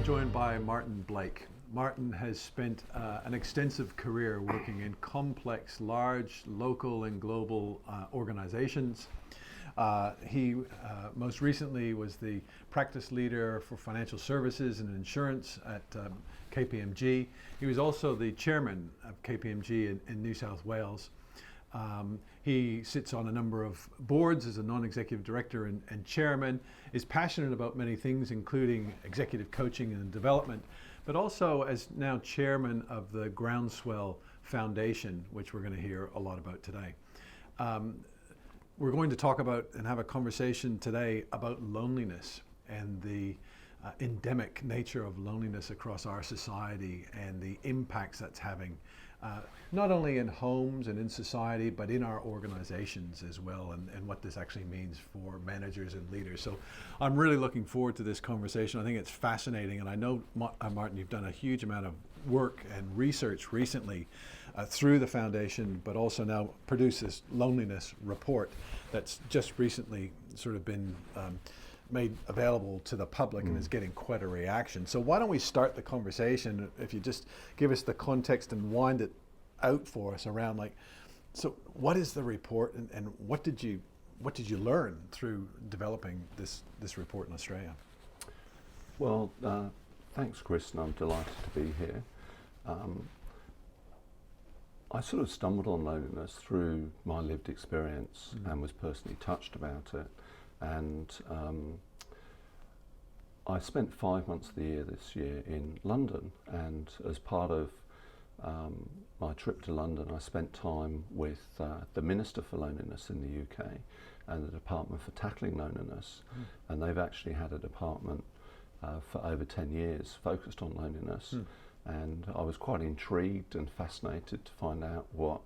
joined by Martin Blake. Martin has spent an extensive career working in complex, large, local and global organizations. He most recently was the practice leader for financial services and insurance at KPMG. He was also the chairman of KPMG in New South Wales. He sits on a number of boards as a non-executive director and chairman, is passionate about many things, including executive coaching and development, but also as now chairman of the Groundswell Foundation, which we're going to hear a lot about today. We're going to talk about and have a conversation today about loneliness and the endemic nature of loneliness across our society and the impacts that's having not only in homes and in society, but in our organizations as well, and what this actually means for managers and leaders. So I'm really looking forward to this conversation. I think it's fascinating, and I know, Martin, you've done a huge amount of work and research recently through the foundation, but also now produced this loneliness report that's just recently sort of been made available to the public and is getting quite a reaction. So why don't we start the conversation, if you just give us the context and wind it out for us around, like, so what is the report and what did you learn through developing this report in Australia? Well, thanks, Chris, and I'm delighted to be here. I sort of stumbled on loneliness through my lived experience and was personally touched about it. And I spent 5 months of the year this year in London, and as part of my trip to London, I spent time with the Minister for Loneliness in the UK and the Department for Tackling Loneliness, and they've actually had a department for over 10 years focused on loneliness, and I was quite intrigued and fascinated to find out what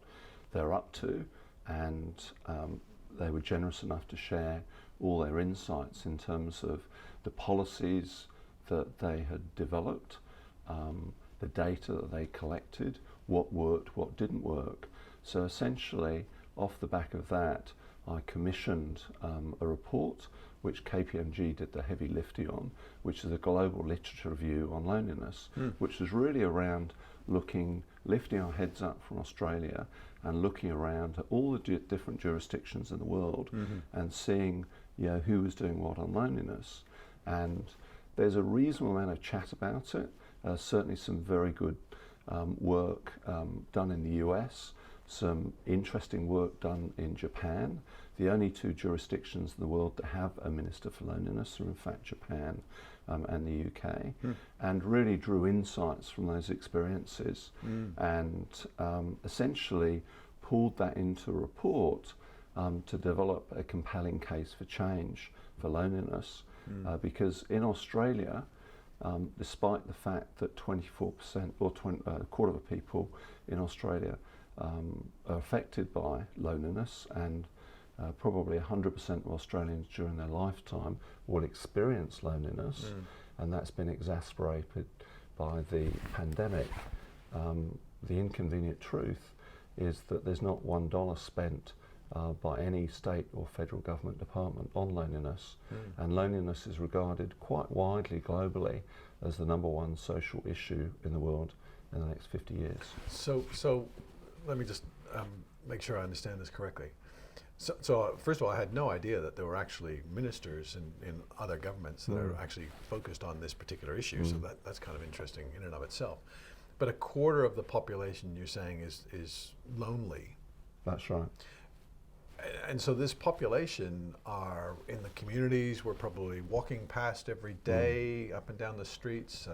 they're up to, and they were generous enough to share all their insights in terms of the policies that they had developed, the data that they collected, what worked, what didn't work. So essentially, off the back of that, I commissioned a report which KPMG did the heavy lifting on, which is a global literature review on loneliness, which is really around lifting our heads up from Australia and looking around at all the different jurisdictions in the world and seeing, who was doing what on loneliness. And there's a reasonable amount of chat about it, certainly some very good work done in the US, some interesting work done in Japan. The only two jurisdictions in the world that have a Minister for Loneliness are in fact Japan and the UK, and really drew insights from those experiences and essentially pulled that into a report to develop a compelling case for change for loneliness, because in Australia, despite the fact that 24% or a quarter of people in Australia are affected by loneliness, and probably 100% of Australians during their lifetime will experience loneliness, and that's been exacerbated by the pandemic. The inconvenient truth is that there's not $1 spent by any state or federal government department on loneliness, and loneliness is regarded quite widely globally as the #1 social issue in the world in the next 50 years. So let me just make sure I understand this correctly. So first of all, I had no idea that there were actually ministers in other governments that are actually focused on this particular issue, so that's kind of interesting in and of itself. But a quarter of the population, you're saying, is lonely. That's right. And so this population are in the communities. We're probably walking past every day, up and down the streets,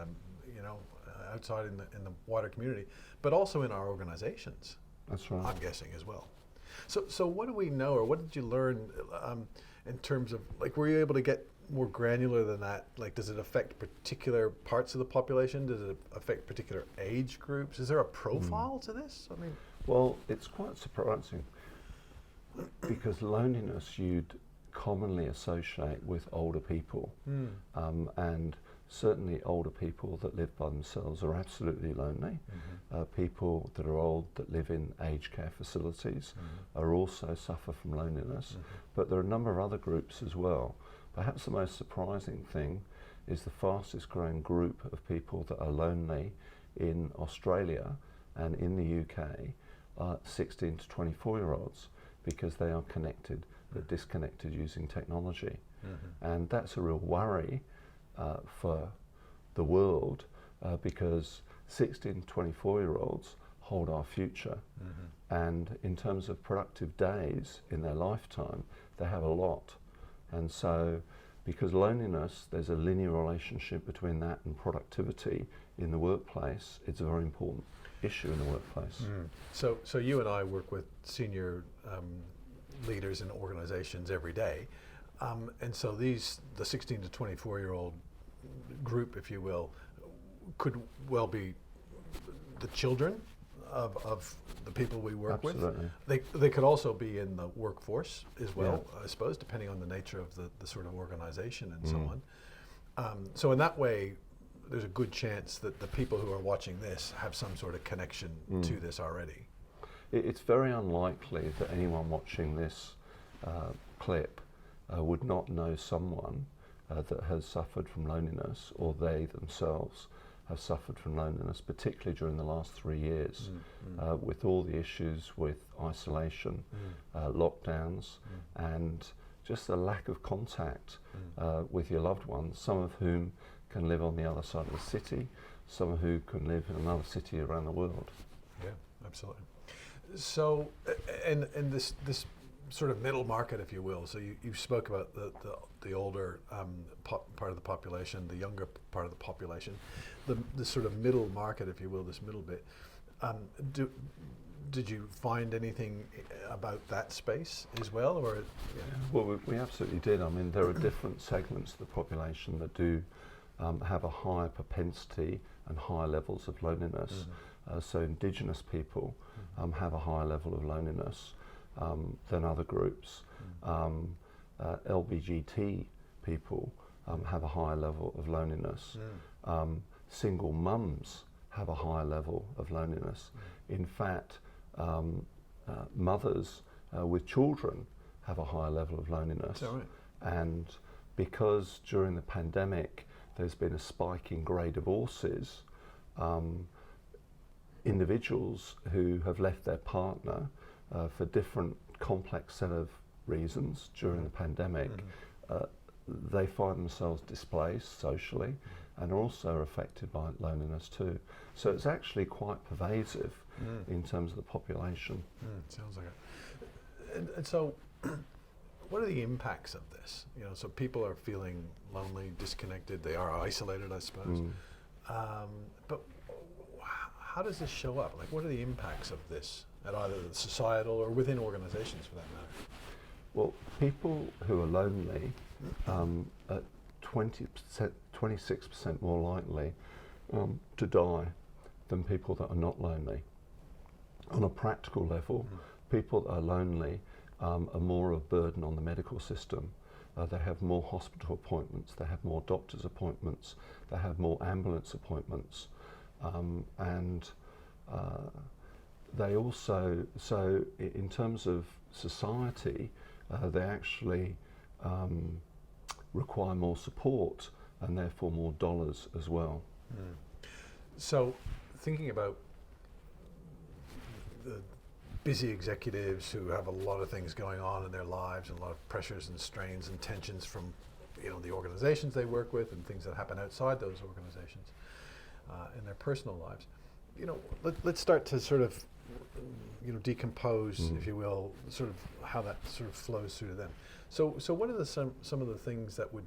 outside in the wider community, but also in our organizations. That's right. I'm guessing as well. So what do we know, or what did you learn in terms of, like, were you able to get more granular than that? Like, does it affect particular parts of the population? Does it affect particular age groups? Is there a profile to this? I mean, well, it's quite surprising, because loneliness you'd commonly associate with older people, and certainly older people that live by themselves are absolutely lonely. People that are old that live in aged care facilities are also suffer from loneliness, but there are a number of other groups as well. Perhaps the most surprising thing is the fastest growing group of people that are lonely in Australia and in the UK are 16 to 24-year-olds, because they are connected but disconnected using technology. And that's a real worry for the world, because 16 to 24-year-olds hold our future. And in terms of productive days in their lifetime, they have a lot. And so, because loneliness, there's a linear relationship between that and productivity in the workplace, it's a very important issue in the workplace. So you and I work with senior leaders in organizations every day. And so the 16 to 24-year-old group, if you will, could well be the children of the people we work Absolutely. with. They could also be in the workforce as well, I suppose, depending on the nature of the sort of organization and so on. So in that way, there's a good chance that the people who are watching this have some sort of connection to this already. It's very unlikely that anyone watching this clip would not know someone that has suffered from loneliness, or they themselves have suffered from loneliness, particularly during the last 3 years, with all the issues with isolation, lockdowns, and just the lack of contact with your loved ones, some of whom can live on the other side of the city, some of whom can live in another city around the world. Yeah, absolutely. So, and this sort of middle market, if you will. So you spoke about the older part of the population, the younger part of the population, the sort of middle market, if you will, this middle bit. Did you find anything about that space as well, or? Yeah. Well, we absolutely did. I mean, there are different segments of the population that do have a higher propensity and higher levels of loneliness. So Indigenous people have a higher level of loneliness than other groups. LBGT people have a higher level of loneliness. Single mums have a higher level of loneliness. In fact, mothers with children have a higher level of loneliness. Is that right? And because during the pandemic there's been a spike in grey divorces, individuals who have left their partner for different complex set of reasons during the pandemic, they find themselves displaced socially and are also affected by loneliness too. So it's actually quite pervasive in terms of the population. Sounds like it. And so, what are the impacts of this? You know, so people are feeling lonely, disconnected. They are isolated, I suppose. But how does this show up? Like, what are the impacts of this at either the societal or within organizations, for that matter? Well, people who are lonely are 26% more likely to die than people that are not lonely. On a practical level, people that are lonely are more of a burden on the medical system. They have more hospital appointments, they have more doctor's appointments, they have more ambulance appointments, and they also, so in terms of society, they actually require more support and therefore more dollars as well. So, thinking about the busy executives who have a lot of things going on in their lives and a lot of pressures and strains and tensions from, you know, the organizations they work with and things that happen outside those organizations in their personal lives. You know, let's start to sort of, you know, decompose, if you will, sort of how that sort of flows through to them. So what are some of the things that would,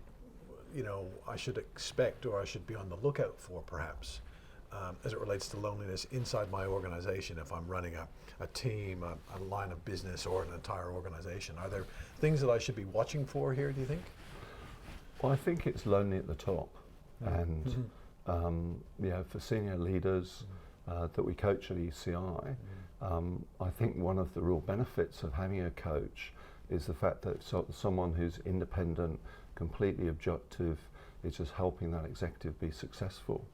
you know, I should expect or I should be on the lookout for, perhaps, as it relates to loneliness inside my organization if I'm running a team, a line of business, or an entire organization? Are there things that I should be watching for here, do you think? Well, I think it's lonely at the top. And you know, for senior leaders that we coach at ECI, I think one of the real benefits of having a coach is the fact that someone who's independent, completely objective, is just helping that executive be successful.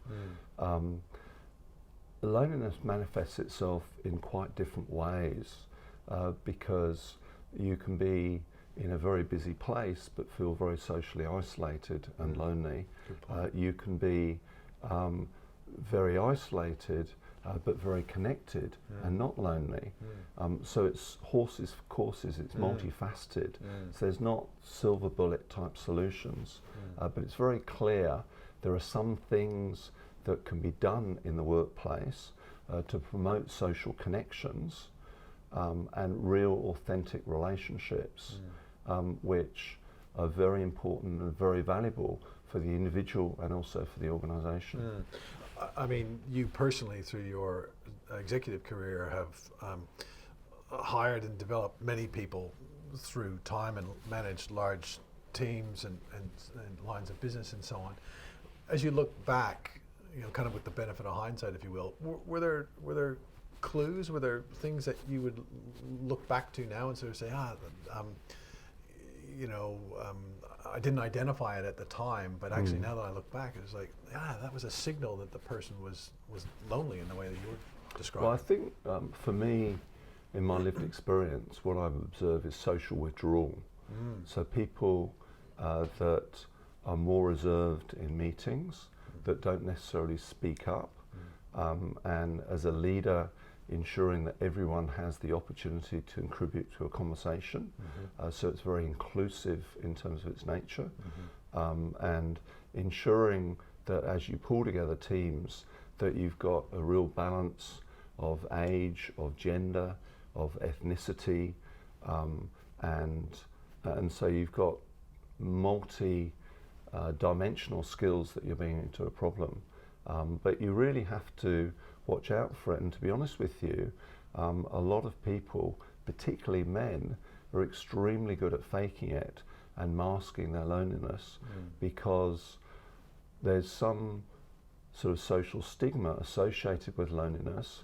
Loneliness manifests itself in quite different ways because you can be in a very busy place but feel very socially isolated and lonely. You can be very isolated but very connected and not lonely. So it's horses for courses, it's multifaceted. So there's not silver bullet type solutions, but it's very clear there are some things that can be done in the workplace to promote social connections and real authentic relationships, which are very important and very valuable for the individual and also for the organisation. I mean, you personally, through your executive career, have hired and developed many people through time and managed large teams and lines of business and so on. As you look back, you know, kind of with the benefit of hindsight, if you will, were there clues? Were there things that you would look back to now and sort of say, I didn't identify it at the time, but actually now that I look back, it was like, that was a signal that the person was lonely in the way that you were describing. Well, I think for me, in my lived experience, what I've observed is social withdrawal. So people that are more reserved in meetings, that don't necessarily speak up, and as a leader, ensuring that everyone has the opportunity to contribute to a conversation, so it's very inclusive in terms of its nature, and ensuring that as you pull together teams, that you've got a real balance of age, of gender, of ethnicity, and so you've got multi-dimensional skills that you're bringing into a problem, but you really have to watch out for it. And to be honest with you, a lot of people, particularly men, are extremely good at faking it and masking their loneliness because there's some sort of social stigma associated with loneliness,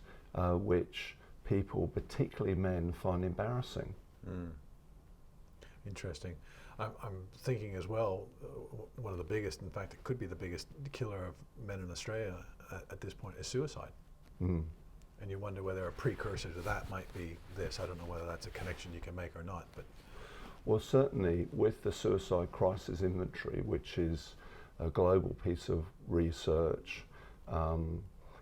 which people, particularly men, find embarrassing. Interesting. I'm thinking as well, one of the biggest, in fact, it could be the biggest killer of men in Australia at this point is suicide. And you wonder whether a precursor to that might be this. I don't know whether that's a connection you can make or not. But well, certainly with the suicide crisis inventory, which is a global piece of research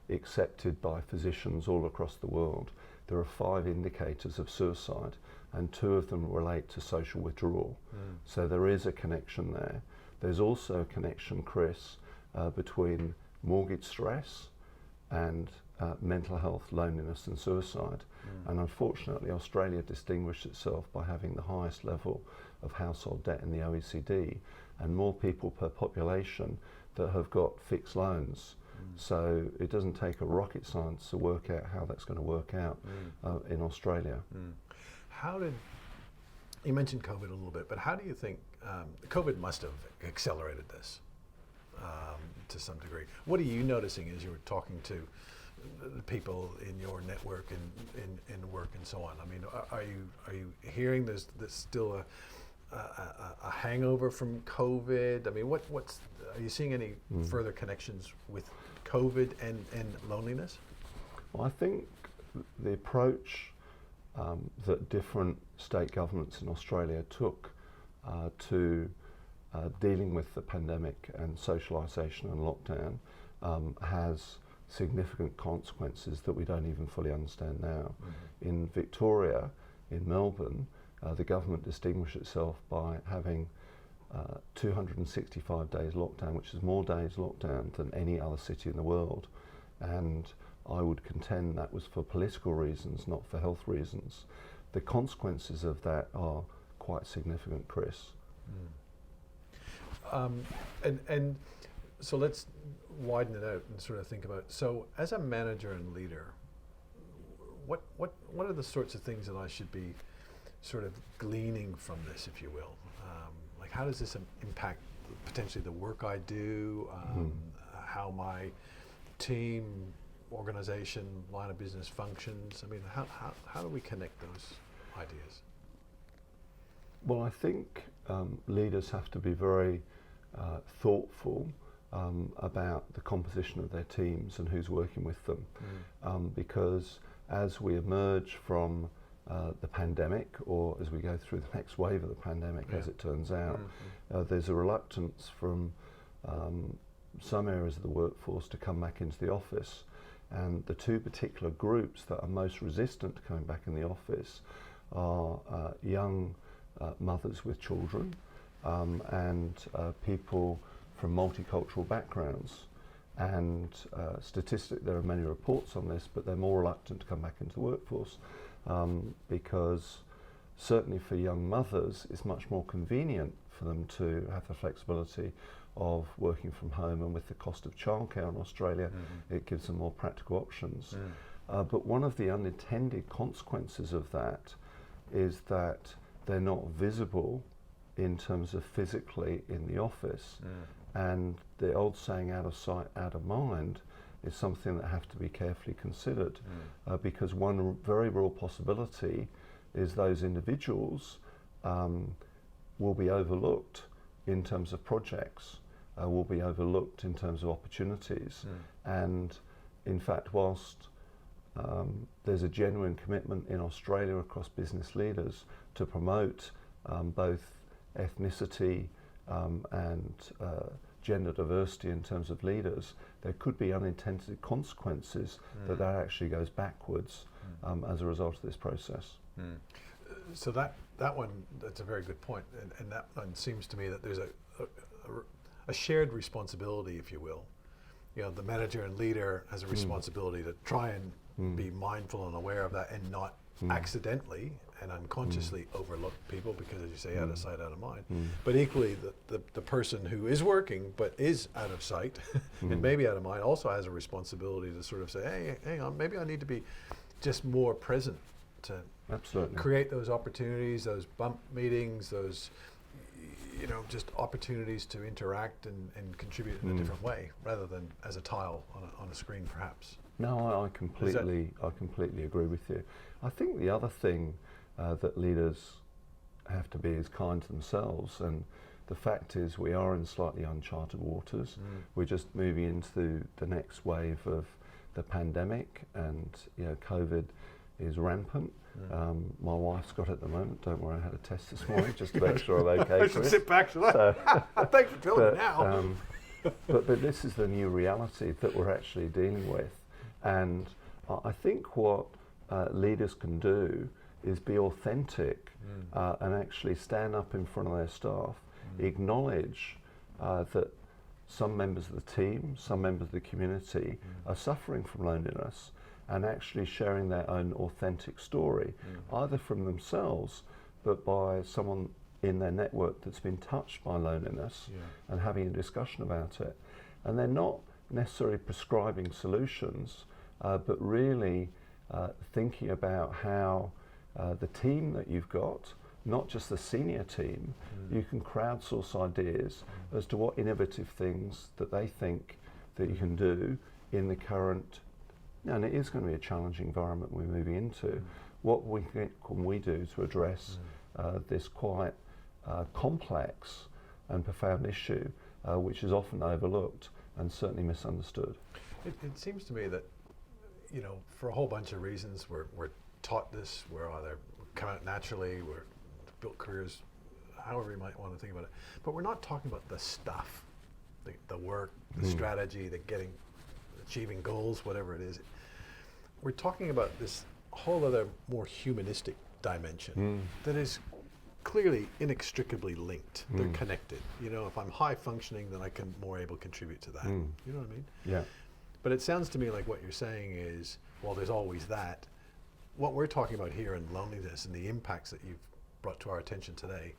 accepted by physicians all across the world, there are 5 indicators of suicide, and 2 of them relate to social withdrawal. So there is a connection there. There's also a connection, Chris, between mortgage stress and mental health, loneliness and suicide. And unfortunately, Australia distinguished itself by having the highest level of household debt in the OECD and more people per population that have got fixed loans. So it doesn't take a rocket science to work out how that's going to work out in Australia. How did, you mentioned COVID a little bit, but how do you think COVID must have accelerated this to some degree? What are you noticing as you were talking to the people in your network and in work and so on? I mean, are you hearing there's still a hangover from COVID? I mean, are you seeing any further connections with COVID and loneliness? Well, I think the approach that different state governments in Australia took to dealing with the pandemic and social isolation and lockdown has significant consequences that we don't even fully understand now. In Victoria, in Melbourne, the government distinguished itself by having 265 days lockdown, which is more days lockdown than any other city in the world. And I would contend that was for political reasons, not for health reasons. The consequences of that are quite significant, Chris. And so let's widen it out and sort of think about, so as a manager and leader, what are the sorts of things that I should be sort of gleaning from this, if you will? Like, how does this impact potentially the work I do, how my team, organization, line of business functions? I mean, how do we connect those ideas? Well, I think leaders have to be very thoughtful about the composition of their teams and who's working with them, because as we emerge from the pandemic, or as we go through the next wave of the pandemic, as it turns out, there's a reluctance from some areas of the workforce to come back into the office. And the two particular groups that are most resistant to coming back in the office are young mothers with children and people from multicultural backgrounds. And statistically, there are many reports on this, but they're more reluctant to come back into the workforce because certainly for young mothers, it's much more convenient for them to have the flexibility of working from home, and with the cost of childcare in Australia, it gives them more practical options. But one of the unintended consequences of that is that they're not visible in terms of physically in the office. And the old saying, out of sight, out of mind, is something that have to be carefully considered because one very real possibility is those individuals will be overlooked in terms of projects, will be overlooked in terms of opportunities. And in fact, whilst there's a genuine commitment in Australia across business leaders to promote both ethnicity and gender diversity in terms of leaders, there could be unintended consequences that actually goes backwards as a result of this process. So that one, that's a very good point, and that one seems to me that there's a shared responsibility, if you will. You know, the manager and leader has a responsibility to try and be mindful and aware of that, and not accidentally and unconsciously overlook people, because as you say, out of sight, out of mind. But equally, the person who is working but is out of sight and maybe out of mind also has a responsibility to sort of say, hey, hang on, maybe I need to be just more present to create those opportunities, those bump meetings, those, you know, just opportunities to interact and contribute in a different way, rather than as a tile on a screen, perhaps. No, I completely agree with you. I think the other thing that leaders have to be is kind to themselves, and the fact is we are in slightly uncharted waters. We're just moving into the next wave of the pandemic, and you know, COVID is rampant. My wife's got it at the moment. Don't worry, I had a test this morning just to make sure I'm okay. I should sit back. Thanks for telling me now. But this is the new reality that we're actually dealing with, and I think what leaders can do is be authentic and actually stand up in front of their staff, acknowledge that some members of the team, some members of the community are suffering from loneliness, and actually sharing their own authentic story, either from themselves, but by someone in their network that's been touched by loneliness, and having a discussion about it. And they're not necessarily prescribing solutions, but really thinking about how the team that you've got, not just the senior team, you can crowdsource ideas as to what innovative things that they think that you can do in the current, and it is going to be a challenging environment we're moving into. What can we do to address this quite complex and profound issue, which is often overlooked and certainly misunderstood? It seems to me that, you know, for a whole bunch of reasons, we're taught this, we're either come out naturally, we're built careers, however you might want to think about it. But we're not talking about the stuff, the work, the strategy, achieving goals, whatever it is. We're talking about this whole other more humanistic dimension that is clearly inextricably linked. They're connected. You know, if I'm high functioning, then I can more able to contribute to that. You know what I mean? Yeah. But it sounds to me like what you're saying is, well, there's always that. What we're talking about here in loneliness and the impacts that you've brought to our attention today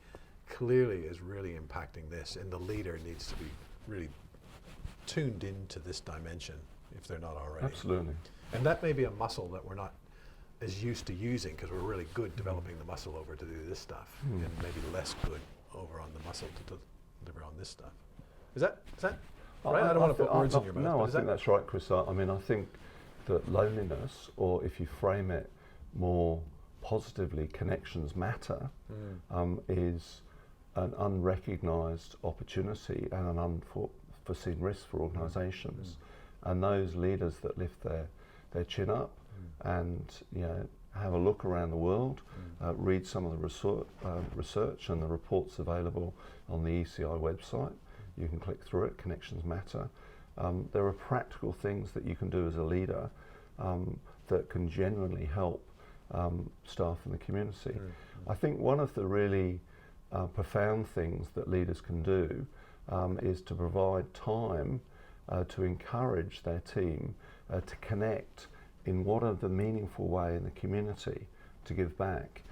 clearly is really impacting this, and the leader needs to be really tuned into this dimension if they're not already. Absolutely. And that may be a muscle that we're not as used to using, because we're really good developing the muscle over to do this stuff, and maybe less good over on the muscle to deliver on this stuff. Is that right? I don't want to put words in your mouth. No, I think that's right, Chris. I mean, I think that loneliness, or if you frame it more positively, connections matter, is an unrecognised opportunity and an unforeseen risk for organisations. And those leaders that lift their chin up and, you know, have a look around the world, read some of the research and the reports available on the ECI website. You can click through it, Connections Matter. There are practical things that you can do as a leader that can genuinely help staff in the community. I think one of the really profound things that leaders can do is to provide time to encourage their team to connect in whatever meaningful way in the community to give back.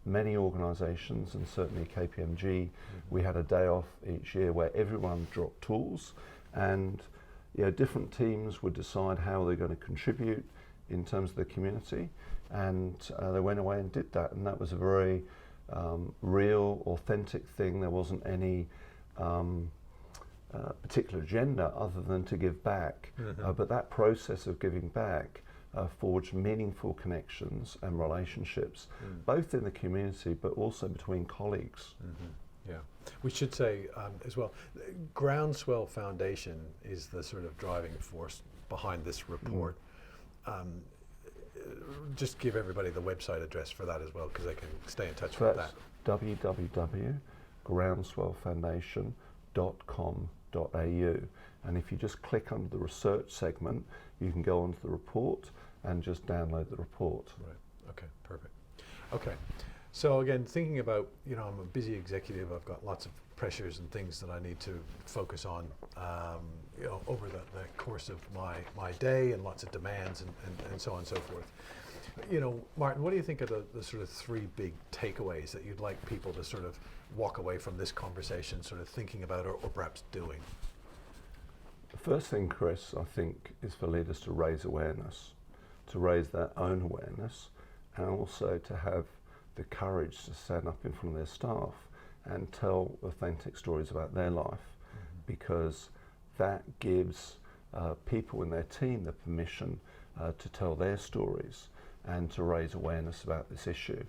Many organisations, and certainly KPMG, we had a day off each year where everyone dropped tools, and different teams would decide how they're going to contribute in terms of the community, and they went away and did that, and that was a very real, authentic thing. There wasn't any particular agenda other than to give back, but that process of giving back forged meaningful connections and relationships, both in the community but also between colleagues. Yeah, we should say as well, Groundswell Foundation is the sort of driving force behind this report. Just give everybody the website address for that as well, because they can stay in touch with that. www.groundswellfoundation.com.au, and if you just click under the research segment, you can go onto the report and just download the report. Right. Okay. Perfect. Okay. So again, thinking about, I'm a busy executive. I've got lots of pressures and things that I need to focus on, over the course of my day, and lots of demands and so on and so forth. Martin, what do you think are the sort of three big takeaways that you'd like people to sort of walk away from this conversation sort of thinking about or perhaps doing? The first thing, Chris, I think, is for leaders to raise awareness, to raise their own awareness, and also to have the courage to stand up in front of their staff and tell authentic stories about their life, because that gives people in their team the permission to tell their stories and to raise awareness about this issue.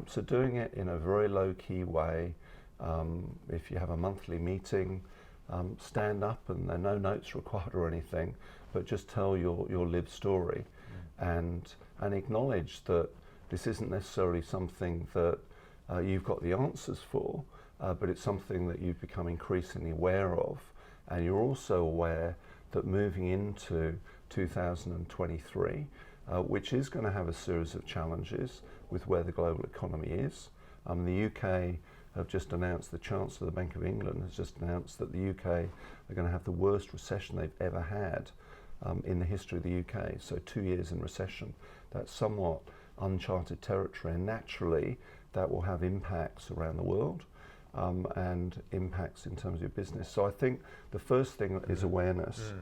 So doing it in a very low-key way, if you have a monthly meeting, stand up, and there are no notes required or anything, but just tell your lived story, and acknowledge that this isn't necessarily something that you've got the answers for, but it's something that you've become increasingly aware of, and you're also aware that moving into 2023, which is going to have a series of challenges with where the global economy is. The UK have just announced, the Chancellor of the Bank of England has just announced that the UK are going to have the worst recession they've ever had in the history of the UK, so 2 years in recession. That's somewhat uncharted territory, and naturally that will have impacts around the world and impacts in terms of your business. So I think the first thing is awareness.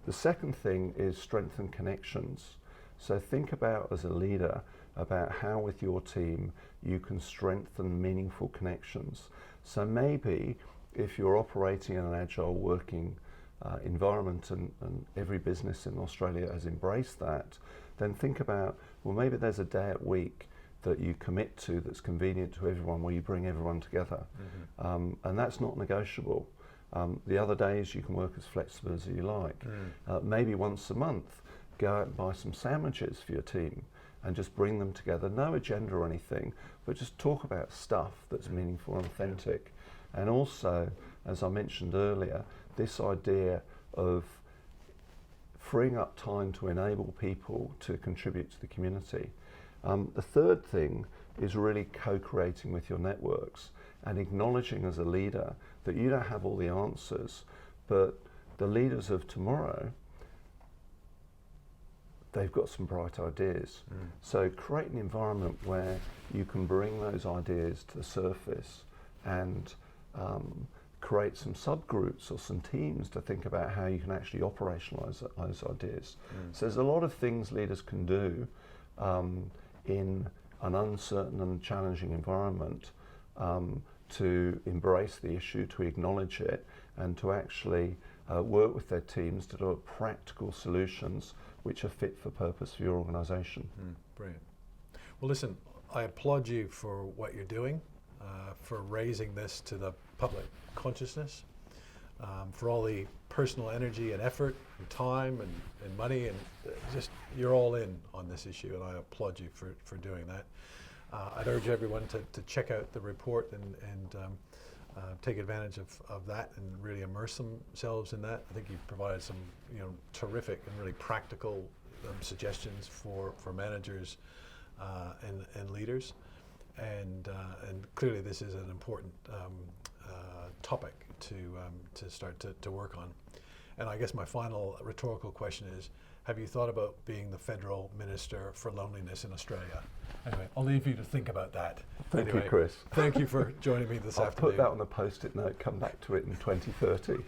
The second thing is strengthen connections. So think about, as a leader, about how with your team you can strengthen meaningful connections. So maybe if you're operating in an agile working environment, and every business in Australia has embraced that, then think about, well, maybe there's a day a week that you commit to that's convenient to everyone, where you bring everyone together. And that's not negotiable. The other days you can work as flexible as you like. Maybe once a month, go out and buy some sandwiches for your team and just bring them together. No agenda or anything, but just talk about stuff that's meaningful and authentic. And also, as I mentioned earlier, this idea of freeing up time to enable people to contribute to the community. The third thing is really co-creating with your networks and acknowledging as a leader that you don't have all the answers, but the leaders of tomorrow, they've got some bright ideas. So create an environment where you can bring those ideas to the surface and create some subgroups or some teams to think about how you can actually operationalize those ideas. So there's a lot of things leaders can do in an uncertain and challenging environment to embrace the issue, to acknowledge it, and to actually work with their teams to develop practical solutions which are fit for purpose for your organisation. Brilliant. Well, listen, I applaud you for what you're doing, for raising this to the public consciousness. for all the personal energy and effort and time and money, and just you're all in on this issue, and I applaud you for doing that. I'd urge everyone to check out the report and take advantage of that and really immerse themselves in that. I think you've provided some terrific and really practical suggestions for managers and leaders, and clearly this is an important topic to start to work on. And I guess my final rhetorical question is, have you thought about being the Federal Minister for Loneliness in Australia? Anyway, I'll leave you to think about that. Thank anyway, you, Chris. Thank you for joining me this I'll afternoon. put that on a post-it note, come back to it in 2030.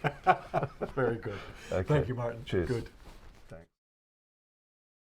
Very good. Okay. Thank you, Martin. Cheers. Good.